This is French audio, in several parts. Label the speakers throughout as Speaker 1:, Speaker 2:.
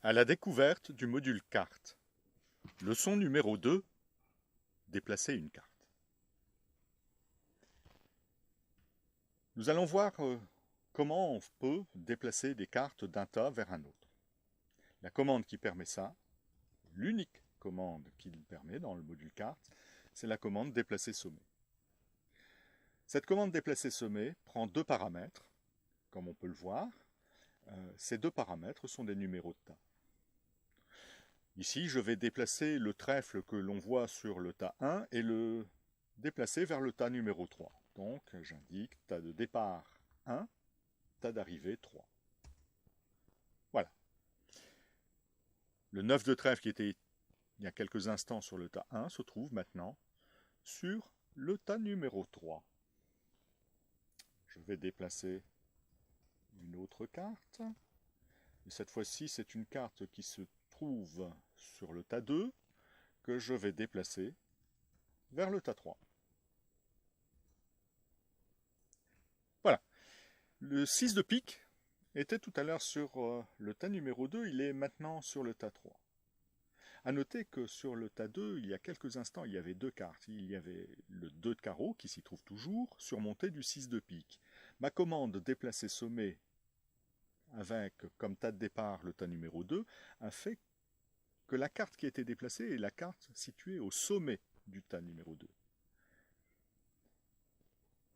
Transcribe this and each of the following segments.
Speaker 1: À la découverte du module carte. Leçon numéro 2. Déplacer une carte. Nous allons voir comment on peut déplacer des cartes d'un tas vers un autre. La commande qui permet ça, l'unique commande qui le permet dans le module carte, c'est la commande déplacer sommet. Cette commande déplacer sommet prend deux paramètres, comme on peut le voir. Ces deux paramètres sont des numéros de tas. Ici, je vais déplacer le trèfle que l'on voit sur le tas 1 et le déplacer vers le tas numéro 3. Donc, j'indique tas de départ 1, tas d'arrivée 3. Voilà. Le 9 de trèfle qui était il y a quelques instants sur le tas 1 se trouve maintenant sur le tas numéro 3. Je vais déplacer une autre carte. Et cette fois-ci, c'est une carte qui se trouve sur le tas 2 que je vais déplacer vers le tas 3. Voilà. Le 6 de pique était tout à l'heure sur le tas numéro 2, il est maintenant sur le tas 3. A noter que sur le tas 2, il y a quelques instants, il y avait deux cartes. Il y avait le 2 de carreau, qui s'y trouve toujours, surmonté du 6 de pique. Ma commande déplacer sommet avec comme tas de départ le tas numéro 2 a fait que la carte qui a été déplacée est la carte située au sommet du tas numéro 2.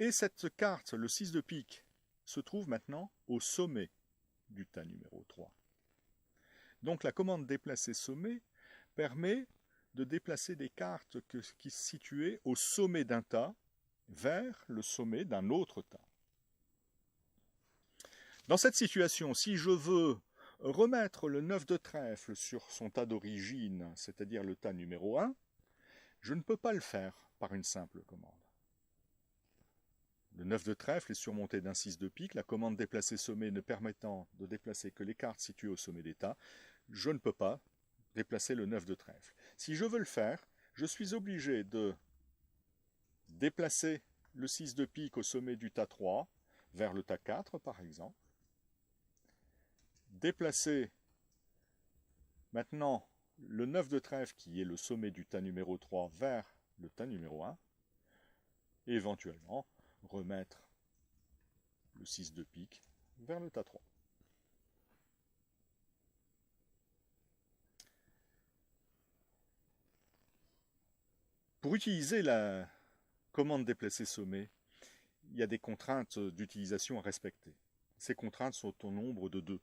Speaker 1: Et cette carte, le 6 de pique, se trouve maintenant au sommet du tas numéro 3. Donc la commande déplacer sommet permet de déplacer des cartes qui se situaient au sommet d'un tas vers le sommet d'un autre tas. Dans cette situation, si je veux remettre le 9 de trèfle sur son tas d'origine, c'est-à-dire le tas numéro 1, je ne peux pas le faire par une simple commande. Le 9 de trèfle est surmonté d'un 6 de pique, la commande déplacer sommet ne permettant de déplacer que les cartes situées au sommet des tas, je ne peux pas déplacer le 9 de trèfle. Si je veux le faire, je suis obligé de déplacer le 6 de pique au sommet du tas 3, vers le tas 4 par exemple, déplacer maintenant le 9 de trèfle qui est le sommet du tas numéro 3 vers le tas numéro 1, et éventuellement remettre le 6 de pique vers le tas 3. Pour utiliser la commande déplacer sommet, il y a des contraintes d'utilisation à respecter. Ces contraintes sont au nombre de 2.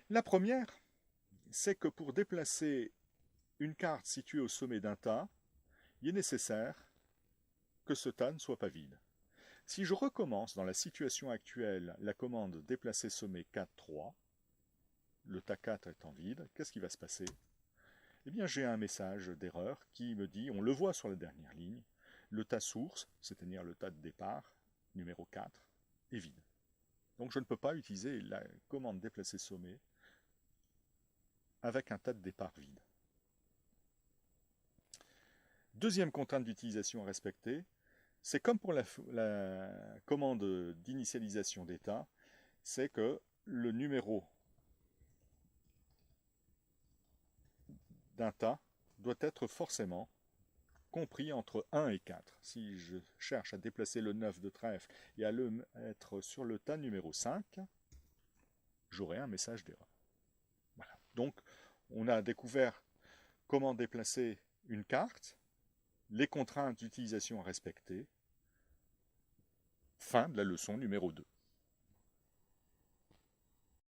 Speaker 1: La première, c'est que pour déplacer une carte située au sommet d'un tas, il est nécessaire que ce tas ne soit pas vide. Si je recommence dans la situation actuelle la commande déplacer sommet 4, 3, le tas 4 étant vide, qu'est-ce qui va se passer? Eh bien, j'ai un message d'erreur qui me dit, on le voit sur la dernière ligne, le tas source, c'est-à-dire le tas de départ, numéro 4, est vide. Donc je ne peux pas utiliser la commande déplacer sommet avec un tas de départ vide. Deuxième contrainte d'utilisation à respecter, c'est comme pour la commande d'initialisation d'état, c'est que le numéro d'un tas doit être forcément compris entre 1 et 4. Si je cherche à déplacer le 9 de trèfle et à le mettre sur le tas numéro 5, j'aurai un message d'erreur. Voilà. Donc, on a découvert comment déplacer une carte, les contraintes d'utilisation à respecter. Fin de la leçon numéro 2.